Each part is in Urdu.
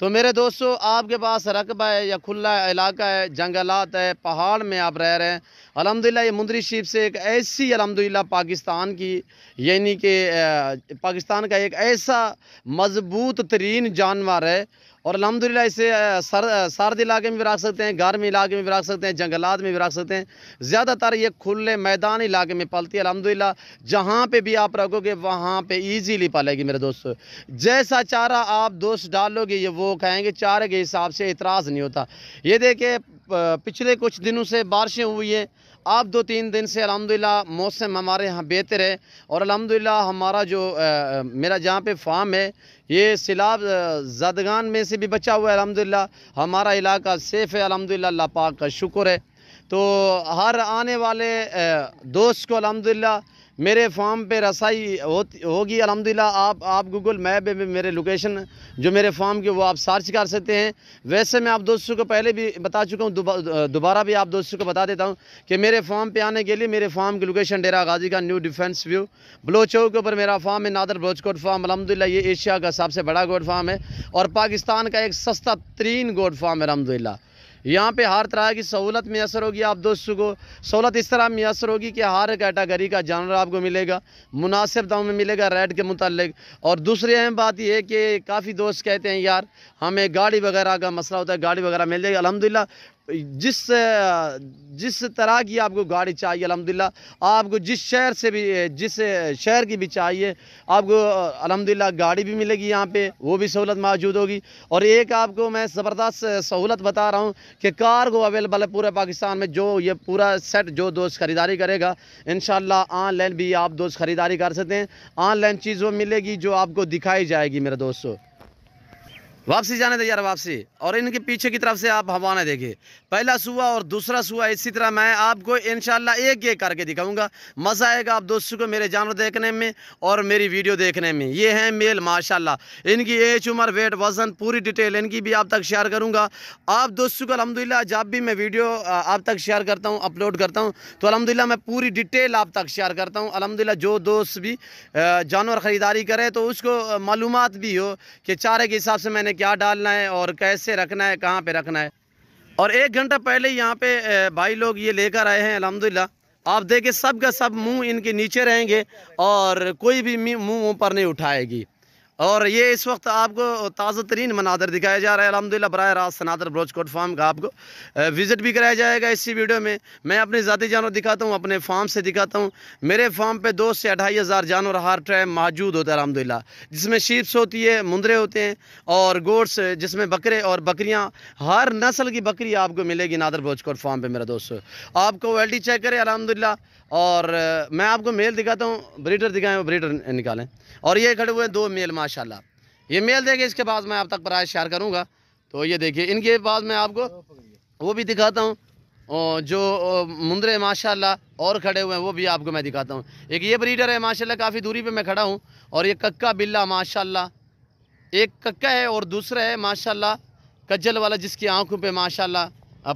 تو میرے دوستو آپ کے پاس رقبہ ہے یا کھلا علاقہ ہے، جنگلات ہے، پہاڑ میں آپ رہ رہے ہیں، الحمدللہ یہ مندری شیپ سے ایک ایسی الحمدللہ پاکستان کی یعنی کہ پاکستان کا ایک ایسا مضبوط ترین جانور ہے، اور الحمدللہ اسے سرد علاقے میں بھی رکھ سکتے ہیں، گرم علاقے میں بھی رکھ سکتے ہیں، جنگلات میں بھی رکھ سکتے ہیں، زیادہ تر یہ کھلے میدان علاقے میں پلتی ہے الحمدللہ، جہاں پہ بھی آپ رکھو گے وہاں پہ ایزیلی پلے گی میرے دوستو، جیسا چارہ آپ دوست ڈالو گے یہ وہ کھائیں گے، چارے کے حساب سے اعتراض نہیں ہوتا۔ یہ دیکھیں پچھلے کچھ دنوں سے بارشیں ہوئی ہیں، آپ 2-3 دن سے الحمدللہ موسم ہمارے ہاں بہتر ہے، اور الحمدللہ ہمارا جو میرا جہاں پہ فارم ہے یہ سیلاب زدگان میں سے بھی بچا ہوا ہے الحمدللہ، ہمارا علاقہ سیف ہے الحمدللہ، اللہ پاک کا شکر ہے۔ تو ہر آنے والے دوست کو الحمدللہ میرے فارم پہ رسائی ہوگی الحمدللہ، آپ گوگل میپ میں میرے لوکیشن جو میرے فارم کے وہ آپ سرچ کر سکتے ہیں۔ ویسے میں آپ دوستوں کو پہلے بھی بتا چکا ہوں، دوبارہ بھی آپ دوستوں کو بتا دیتا ہوں کہ میرے فارم پہ آنے کے لیے میرے فارم کی لوکیشن ڈیرہ غازی کا نیو ڈیفنس ویو بلوچ چوک کے اوپر میرا فارم ہے، نادر بلوچ کوٹ فارم الحمدللہ، یہ ایشیا کا سب سے بڑا گوٹ فارم ہے اور پاکستان کا ایک سستا ترین گوٹ فارم ہے الحمدللہ۔ یہاں پہ ہر طرح کی سہولت میسر ہوگی، آپ دوستوں کو سہولت اس طرح میسر ہوگی کہ ہر کیٹاگری کا جانور آپ کو ملے گا، مناسب دام میں ملے گا ریٹ کے متعلق۔ اور دوسری اہم بات یہ ہے کہ کافی دوست کہتے ہیں یار ہمیں گاڑی وغیرہ کا مسئلہ ہوتا ہے، گاڑی وغیرہ مل جائے گی الحمدللہ، جس طرح کی آپ کو گاڑی چاہیے الحمدللہ، آپ کو جس شہر کی بھی چاہیے آپ کو الحمدللہ گاڑی بھی ملے گی یہاں پہ، وہ بھی سہولت موجود ہوگی۔ اور ایک آپ کو میں زبردست سہولت بتا رہا ہوں کہ کارگو اویلیبل ہے پورے پاکستان میں، جو یہ پورا سیٹ جو دوست خریداری کرے گا انشاءاللہ آن لائن بھی آپ دوست خریداری کر سکتے ہیں، آن لائن چیز وہ ملے گی جو آپ کو دکھائی جائے گی میرے دوستوں۔ واپسی جانے دے یار واپسی، اور ان کے پیچھے کی طرف سے آپ ہوانہ دیکھیں، پہلا سوا اور دوسرا سوا، اسی طرح میں آپ کو انشاءاللہ ایک ایک کر کے دکھاؤں گا، مزہ آئے گا آپ دوستوں کو میرے جانور دیکھنے میں اور میری ویڈیو دیکھنے میں۔ یہ ہیں میل ماشاءاللہ، ان کی ایج عمر ویٹ وزن پوری ڈیٹیل ان کی بھی آپ تک شیئر کروں گا آپ دوستوں کو الحمدللہ۔ جب بھی میں ویڈیو آپ تک شیئر کرتا ہوں اپلوڈ کرتا ہوں تو الحمدللہ میں پوری ڈیٹیل آپ تک شیئر کرتا ہوں الحمدللہ، جو دوست بھی جانور خریداری کرے تو اس کو معلومات بھی ہو کہ چارے کے حساب سے میں نے کیا ڈالنا ہے اور کیسے رکھنا ہے، کہاں پہ رکھنا ہے۔ اور 1 گھنٹہ پہلے یہاں پہ بھائی لوگ یہ لے کر آئے ہیں الحمدللہ، آپ دیکھیں سب کا سب منہ ان کے نیچے رہیں گے اور کوئی بھی منہ اوپر نہیں اٹھائے گی۔ اور یہ اس وقت آپ کو تازہ ترین مناظر دکھایا جا رہا ہے الحمدللہ، براہ راست نادر بلوچ کوٹ فارم کا آپ کو وزٹ بھی کرایا جائے گا اسی ویڈیو میں۔ میں اپنے ذاتی جانور دکھاتا ہوں، اپنے فارم سے دکھاتا ہوں۔ میرے فارم پہ 2 سے 2.5 ہزار جانور ہر ٹائم موجود ہوتا ہے الحمدللہ، جس میں شیپس ہوتی ہے، مندرے ہوتے ہیں اور گوٹس جس میں بکرے اور بکریاں، ہر نسل کی بکری آپ کو ملے گی نادر بلوچ کوٹ فارم پہ میرا دوست۔ آپ کو کوالٹی چیک کرے الحمدللہ، اور میں آپ کو میل دکھاتا ہوں، بریڈر دکھائیں وہ بریڈر نکالیں۔ اور یہ کھڑے ہوئے 2 میل ماشاءاللہ، یہ میل دیکھیں، اس کے بعد میں آپ تک پرائز شیئر کروں گا۔ تو یہ دیکھیں ان کے بعد میں آپ کو وہ بھی دکھاتا ہوں، اور جو مندرے ماشاءاللہ اور کھڑے ہوئے ہیں وہ بھی آپ کو میں دکھاتا ہوں۔ ایک یہ بریڈر ہے ماشاءاللہ، کافی دوری پہ میں کھڑا ہوں، اور یہ ککا بلا ماشاءاللہ، ایک ککا ہے اور دوسرا ہے ماشاءاللہ کجل والا، جس کی آنکھوں پہ ماشاءاللہ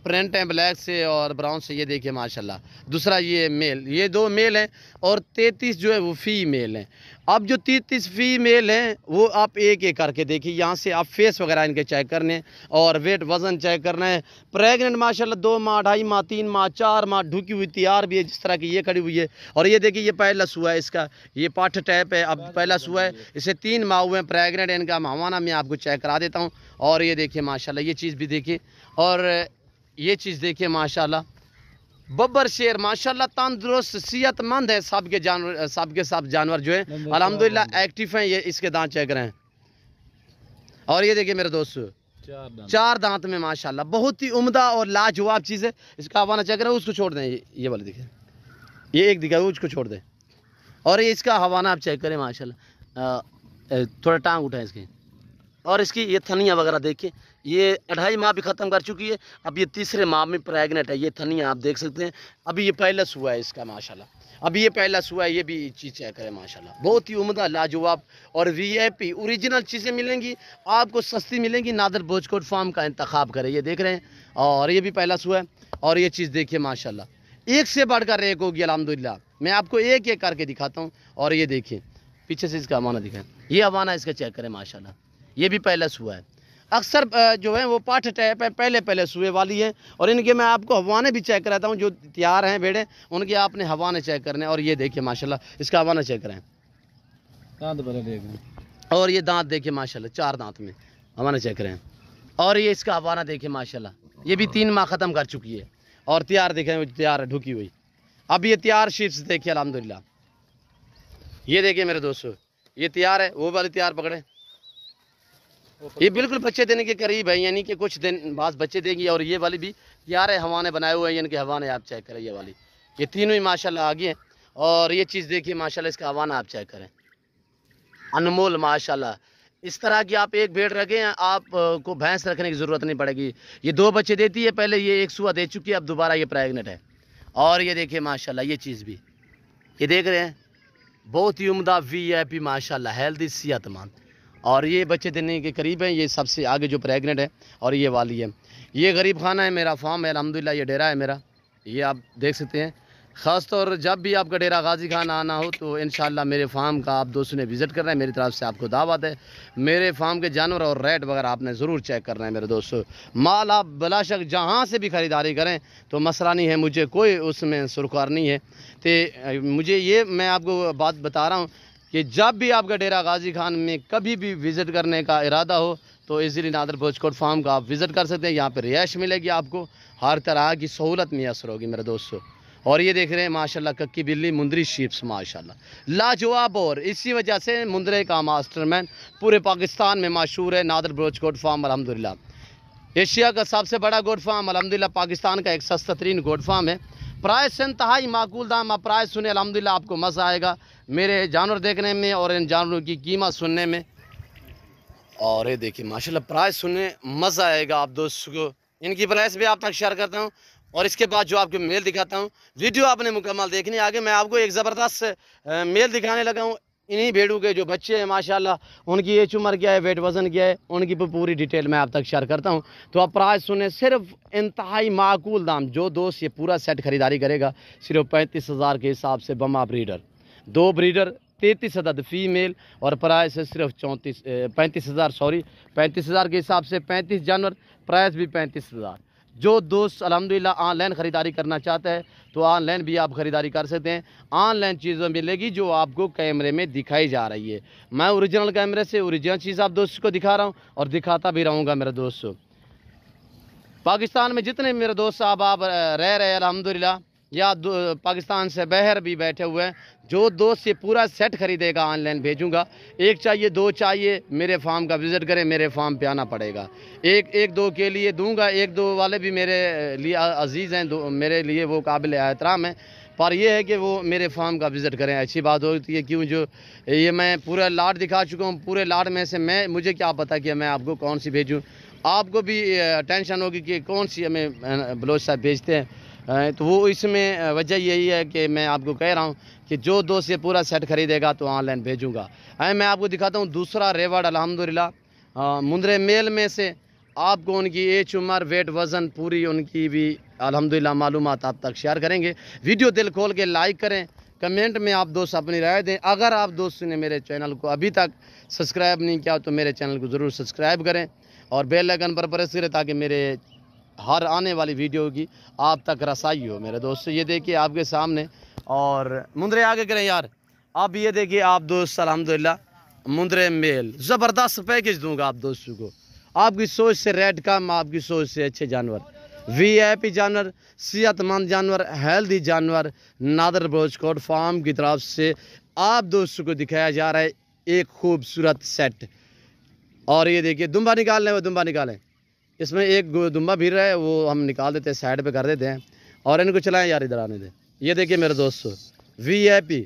پرنٹ ہیں بلیک سے اور براؤن سے، یہ دیکھیں ماشاءاللہ۔ دوسرا یہ میل، یہ 2 میل ہیں اور 33 جو ہے وہ فی میل ہیں۔ اب جو 33 فی میل ہیں وہ آپ ایک ایک کر کے دیکھیں، یہاں سے آپ فیس وغیرہ ان کے چیک کرنے اور ویٹ وزن چیک کرنا ہے۔ پریگننٹ ماشاءاللہ 2 ماہ 2.5 ماہ 3 ماہ 4 ماہ ڈھکی ہوئی تیار بھی ہے، جس طرح کی یہ کھڑی ہوئی ہے۔ اور یہ دیکھیں یہ پہلا سوا ہے، اس کا یہ پاٹھ ٹیپ ہے، اب پہلا سوا ہے، اسے 3 ماہ ہوئے ہیں پریگننٹ، ان کا ماہوانہ میں آپ کو چیک کرا دیتا ہوں۔ اور یہ دیکھیں ماشاءاللہ، یہ چیز بھی دیکھیں، اور یہ چیز دیکھیں ماشاءاللہ، ببر شیر ماشاءاللہ تندرست صحت مند ہے، سب کے سب جانور جو ہیں الحمدللہ ایکٹیو ہیں۔ یہ اس کے دانت چیک کریں، اور یہ دیکھیں میرے دوست 4 دانت میں ماشاءاللہ، بہت ہی عمدہ اور لاجواب چیز ہے۔ اس کا حوانہ چیک کریں، اس کو چھوڑ دیں، یہ والا دیکھیں، یہ ایک دکھا اس کو چھوڑ دیں، اور یہ اس کا حوانہ آپ چیک کریں ماشاءاللہ، تھوڑا ٹانگ اٹھائیں اس کی، اور اس کی یہ تھنیاں وغیرہ دیکھیں، یہ 2.5 ماہ بھی ختم کر چکی ہے، اب یہ 3رے ماہ میں پریگننٹ ہے۔ یہ تھنیاں آپ دیکھ سکتے ہیں، ابھی یہ پہلا سوا ہے اس کا ماشاءاللہ، ابھی یہ پہلا سوا ہے، یہ بھی چیز چیک کریں ماشاءاللہ، بہت ہی عمدہ لاجواب اور VIP اوریجنل چیزیں ملیں گی آپ کو، سستی ملیں گی۔ نادر بلوچ کوٹ فارم کا انتخاب کریں، یہ دیکھ رہے ہیں، اور یہ بھی پہلا سوا ہے۔ اور یہ چیز دیکھیے ماشاءاللہ، ایک سے بڑھ کر ایک ہوگی الحمدللہ، میں آپ کو ایک ایک کر کے دکھاتا ہوں۔ اور یہ دیکھیں پیچھے سے اس کا حوانہ دکھائیں، یہ حوانہ اس کا چیک کریں ماشاءاللہ، یہ بھی پہلا سوا ہے۔ اکثر جو ہیں وہ پاٹھ ٹائپ ہے، پہلے سوئے والی ہیں، اور ان کے میں آپ کو ہوانے بھی چیک کراتا ہوں. جو تیار ہیں بھیڑیں ان کے آپ نے ہوانے چیک کرنے. اور یہ دیکھیے ماشاءاللہ اس کا ہوانا چیک کریں، اور یہ دانت دیکھیے ماشاءاللہ 4 دانت میں ہوانا چیک کریں. اور یہ اس کا ہوانا دیکھیے ماشاءاللہ، یہ بھی 3 ماہ ختم کر چکی ہے. اور تیار دیکھیں تیار ہے ڈھکی ہوئی. اب یہ تیار شیپس دیکھیے الحمدللہ. یہ دیکھیے میرے دوستو یہ تیار ہے، وہ والی تیار پکڑیں. یہ بالکل بچے دینے کے قریب ہے، یعنی کہ کچھ دن بعد بچے دیں گی. اور یہ والی بھی تیار ہے، ہوانے بنائے ہوئے ہیں، ان کے ہوانے آپ چیک کریں. یہ والی یہ تینوں ہی ماشاءاللہ آگے ہیں. اور یہ چیز دیکھیے ماشاءاللہ اس کا ہوانا آپ چیک کریں، انمول ماشاءاللہ. اس طرح کی آپ ایک بھیڑ رکھیں، آپ کو بھینس رکھنے کی ضرورت نہیں پڑے گی. یہ 2 بچے دیتی ہے، پہلے یہ 1 سوا دے چکی ہے، اب دوبارہ یہ پریگنٹ ہے. اور یہ دیکھیں ماشاءاللہ یہ چیز بھی یہ دیکھ رہے ہیں، بہت ہی عمدہ VIP ماشاءاللہ، ہیلدی صحت مند. اور یہ بچے دینے کے قریب ہیں، یہ سب سے آگے جو پریگنٹ ہے. اور یہ والی ہے. یہ غریب خانہ ہے، میرا فارم ہے الحمدللہ، یہ ڈیرا ہے میرا، یہ آپ دیکھ سکتے ہیں. خاص طور جب بھی آپ کا ڈیرا غازی خان آنا ہو تو انشاءاللہ میرے فارم کا آپ دوستوں نے وزٹ کرنا ہے. میری طرف سے آپ کو دعوت ہے. میرے فارم کے جانور اور ریٹ وغیرہ آپ نے ضرور چیک کرنا ہے میرے دوستو. مال آپ بلا شک جہاں سے بھی خریداری کریں تو مسئلہ نہیں ہے، مجھے کوئی اس میں سرخوار نہیں ہے. تو مجھے یہ میں آپ کو بات بتا رہا ہوں کہ جب بھی آپ کا ڈیرا غازی خان میں کبھی بھی وزٹ کرنے کا ارادہ ہو تو ایزیلی نادر بلوچ کوٹ فارم کا آپ وزٹ کر سکتے ہیں. یہاں پہ رہائش ملے گی، آپ کو ہر طرح کی سہولت میسر ہوگی میرے دوستو. اور یہ دیکھ رہے ہیں ماشاءاللہ ککی بلی مندری شیپس ماشاءاللہ لاجواب. اور اسی وجہ سے مندرے کا ماسٹر مین پورے پاکستان میں مشہور ہے نادر بلوچ گوٹ فارم الحمدللہ. ایشیا کا سب سے بڑا گوٹ فارم الحمدللہ، پاکستان کا ایک سستا ترین گوٹ فارم ہے. پرائس انتہائی معقول دام. آپ پرائس سنیں الحمدللہ، آپ کو مزہ آئے گا میرے جانور دیکھنے میں اور ان جانوروں کی قیمت سننے میں. اور یہ دیکھیں ماشاءاللہ پرائس سننے مزہ آئے گا آپ دوستوں کو. ان کی پرائس بھی آپ تک شیئر کرتا ہوں. اور اس کے بعد جو آپ کو میل دکھاتا ہوں، ویڈیو آپ نے مکمل دیکھنی. آگے میں آپ کو ایک زبردست میل دکھانے لگا ہوں. انہی بھیڑوں کے جو بچے ہیں ماشاءاللہ ان کی ایج عمر کیا ہے، ویٹ وزن کیا ہے، ان کی پوری ڈیٹیل میں آپ تک شیئر کرتا ہوں. تو آپ پرائس سنیں، صرف انتہائی معقول دام. جو دوست یہ پورا سیٹ خریداری کرے گا صرف 35,000 کے حساب سے بما بریڈر 2 بریڈر 33 عدد فیمیل. اور پرائس ہے صرف 35,000 کے حساب سے 35 جانور، پرائس بھی 35,000. جو دوست الحمدللہ آن لائن خریداری کرنا چاہتا ہے تو آن لائن بھی آپ خریداری کر سکتے ہیں. آن لائن چیزیں ملے گی جو آپ کو کیمرے میں دکھائی جا رہی ہے. میں اوریجنل کیمرے سے اوریجنل چیز آپ دوست کو دکھا رہا ہوں اور دکھاتا بھی رہوں گا میرے دوستوں. پاکستان میں جتنے میرے دوست آپ رہ رہے ہیں الحمدللہ، یا پاکستان سے باہر بھی بیٹھے ہوئے ہیں، جو دوست یہ پورا سیٹ خریدے گا آن لائن بھیجوں گا. 1 چاہیے 2 چاہیے، میرے فارم کا وزٹ کریں، میرے فارم پہ آنا پڑے گا. 1-2 کے لیے دوں گا. 1-2 والے بھی میرے لیے عزیز ہیں، میرے لیے وہ قابل احترام ہیں. پر یہ ہے کہ وہ میرے فارم کا وزٹ کریں. اچھی بات ہوتی ہے، کیوں جو یہ میں پورا لاٹ دکھا چکا ہوں. پورے لاٹ میں سے مجھے کیا پتا کہ میں آپ کو کون سی بھیجوں. آپ کو بھی ٹینشن ہوگی کہ کون سی ہمیں بلوچ صاحب بھیجتے ہیں. تو وہ اس میں وجہ یہی ہے کہ میں آپ کو کہہ رہا ہوں کہ جو دوست یہ پورا سیٹ خریدے گا تو آن لائن بھیجوں گا. میں آپ کو دکھاتا ہوں دوسرا ریوارڈ الحمدللہ. مندرے میل میں سے آپ کو ان کی ایج عمر ویٹ وزن پوری ان کی بھی الحمدللہ معلومات آپ تک شیئر کریں گے. ویڈیو دل کھول کے لائک کریں، کمنٹ میں آپ دوست اپنی رائے دیں. اگر آپ دوست نے میرے چینل کو ابھی تک سبسکرائب نہیں کیا تو میرے چینل کو ضرور سبسکرائب کریں اور بیل آئیکن پر پریس کریں تاکہ میرے ہر آنے والی ویڈیو کی آپ تک رسائی ہو میرے دوست. یہ دیکھیے آپ کے سامنے، اور مندرے آگے کریں یار. اب یہ دیکھیے آپ دوست الحمدللہ مندرے میل زبردست پیکج دوں گا آپ دوستوں کو. آپ کی سوچ سے ریٹ کم، آپ کی سوچ سے اچھے جانور، VIP جانور، صحت مند جانور، ہیلدی جانور نادر بلوچ کوٹ فارم کی طرف سے آپ دوستوں کو دکھایا جا رہا ہے ایک خوبصورت سیٹ. اور یہ دیکھیے دمبا نکال لیں، وہ دمبا نکالیں. اس میں ایک دمبا بھیر رہا ہے، وہ ہم نکال دیتے ہیں، سائڈ پہ کر دیتے ہیں اور ان کو چلائیں یار، ادھر آنے دیں. یہ دیکھیے میرے دوستو VIP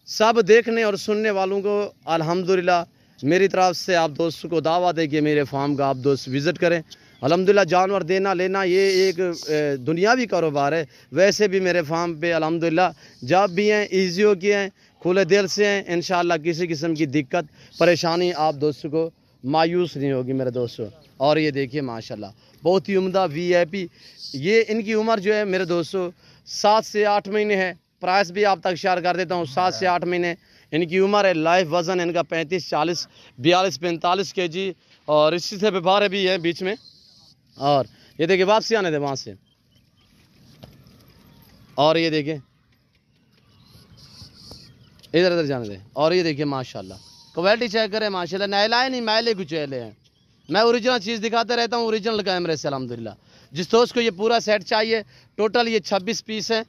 سب دیکھنے اور سننے والوں کو الحمدللہ میری طرف سے آپ دوستوں کو دعوت ہے کہ میرے فارم کا آپ دوست وزٹ کریں. الحمدللہ جانور دینا لینا یہ ایک دنیاوی کاروبار ہے. ویسے بھی میرے فارم پہ الحمدللہ جب بھی ہیں ایزی ہو کے ہیں، کھلے دل سے ہیں. انشاءاللہ کسی قسم کی دقت پریشانی آپ دوستوں کو مایوس نہیں ہوگی میرے دوستوں. اور یہ دیکھیے ماشاءاللہ بہت ہی عمدہ VIP. یہ ان کی عمر جو ہے میرے دوستوں 7 سے 8 مہینے ہے. پرائس بھی آپ تک شیئر کر دیتا ہوں. 7 سے 8 مہینے ان کی عمر ہے. لائف وزن ان کا 35 40 42 45 kg. اور اسی سے بارے بھی ہیں بیچ میں. اور یہ دیکھیں واپسی آنے دیں وہاں سے. اور یہ دیکھیں ادھر ادھر جانے دیں. اور یہ دیکھیں ماشاءاللہ کوالٹی چیک کریں ماشاءاللہ. نائلائے نہیں میلے گچیلے ہیں. میں اوریجنل چیز دکھاتے رہتا ہوں اوریجنل کیمرے سے الحمدللہ. جس دوست کو یہ پورا سیٹ چاہیے ٹوٹل یہ 26 پیس ہیں.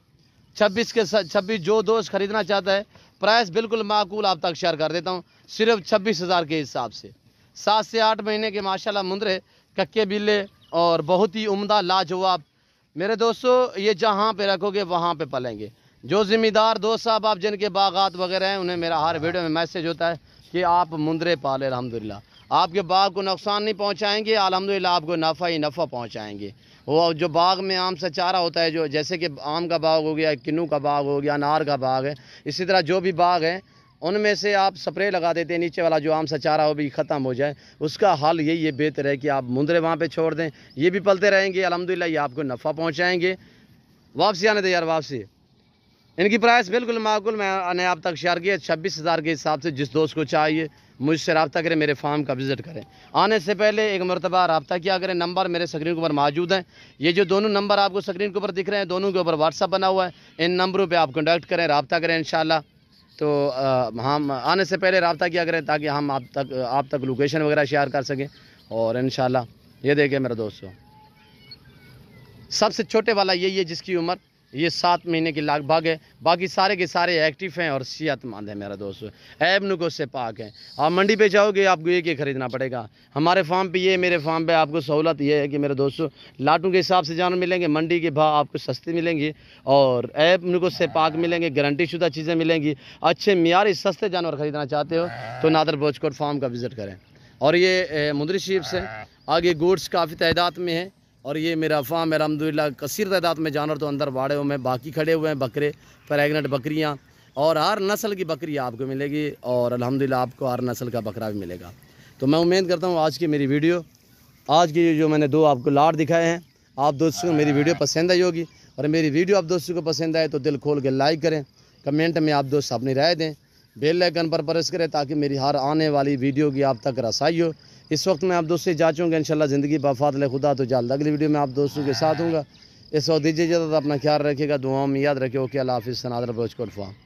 26 جو دوست خریدنا چاہتا ہے پرائس بالکل معقول آپ تک شیئر کر دیتا ہوں صرف 26,000 کے حساب سے. 7 سے 8 مہینے کے ماشاءاللہ مندرے ککے بلے اور بہت ہی عمدہ لاجواب. میرے دوستو یہ جہاں پہ رکھو گے وہاں پہ پلیں گے. جو ذمہ دار دوست صاحب آپ جن کے باغات وغیرہ ہیں انہیں میرا ہر ویڈیو میں میسیج ہوتا ہے کہ آپ مندرے پالے الحمدللہ. آپ کے باغ کو نقصان نہیں پہنچائیں گے الحمدللہ آپ کو نفع ہی نفع پہنچائیں گے. وہ جو باغ میں آم سے چارہ ہوتا ہے جو جیسے کہ آم کا باغ ہو گیا کنو کا باغ ہو گیا انار کا باغ ہے اسی طرح جو بھی باغ ہیں ان میں سے آپ سپرے لگا دیتے ہیں نیچے والا جو آم سے چارہ ہو بھی ختم ہو جائے. اس کا حل یہی ہے بہتر ہے کہ آپ مندرے وہاں پہ چھوڑ دیں. یہ بھی پلتے رہیں گے الحمدللہ یہ آپ کو نفع پہنچائیں گے. واپسی آنے دیں یار واپسی. ان کی پرائس بالکل معقول میں نے آپ تک شیئر کیا 26,000 کے حساب سے. جس دوست کو چاہیے مجھ سے رابطہ کریں میرے فارم کا وزٹ کریں. آنے سے پہلے ایک مرتبہ رابطہ کیا کریں. نمبر میرے سکرین کے اوپر موجود ہیں. یہ جو دونوں نمبر آپ کو سکرین کے اوپر دکھ رہے ہیں دونوں کے اوپر واٹس ایپ بنا ہوا ہے. ان نمبروں پہ آپ کانٹیکٹ کریں رابطہ کریں انشاءاللہ. تو ہم آنے سے پہلے رابطہ کیا کریں تاکہ ہم آپ تک لوکیشن وغیرہ شیئر کر سکیں. اور انشاءاللہ یہ دیکھیں میرے دوستوں سب سے چھوٹے والا یہی ہے جس کی عمر یہ 7 مہینے کی لگ بھگ ہے. باقی سارے کے سارے ایکٹیو ہیں اور صحت مند ہیں میرا دوست. عیب نکو سے پاک ہیں. آپ منڈی پہ جاؤ گے آپ کو ایک خریدنا پڑے گا. ہمارے فارم پہ یہ میرے فارم پہ آپ کو سہولت یہ ہے کہ میرے دوستوں لاٹوں کے حساب سے جانور ملیں گے. منڈی کے بھاؤ آپ کو سستے ملیں گے اور عیب نکو سے پاک ملیں گے. گارنٹی شدہ چیزیں ملیں گی. اچھے معیاری سستے جانور خریدنا چاہتے ہو تو نادر بوچ فارم کا وزٹ کریں. اور یہ مندری شریف سے آگے گوڈس کافی تعداد میں ہیں. اور یہ میرا فارم ہے الحمدللہ کثیر تعداد میں جانور تو اندر باڑے میں باقی کھڑے ہوئے ہیں. بکرے پریگنٹ بکریاں اور ہر نسل کی بکری آپ کو ملے گی اور الحمدللہ آپ کو ہر نسل کا بکرا بھی ملے گا. تو میں امید کرتا ہوں آج کی میری ویڈیو آج کی جو میں نے 2 آپ کو لاٹ دکھائے ہیں آپ دوستوں کو میری ویڈیو پسند آئی ہوگی. اور میری ویڈیو آپ دوستوں کو پسند آئے تو دل کھول کے لائک کریں. کمنٹ میں آپ دوست اپنی رائے دیں. بیل آئیکن پر پریس کریں تاکہ میری ہر آنے والی ویڈیو کی آپ تک رسائی ہو. اس وقت میں آپ دوست سے جاچوں گا انشاءاللہ زندگی بفضل خدا تو جلد اگلی ویڈیو میں آپ دوستوں کے ساتھ ہوں گا. اس وقت دیجیے اجازت اپنا خیال رکھیے گا. دعاؤں میں یاد رکھیے. اوکے اللہ حافظ. نادر بوچ فارم.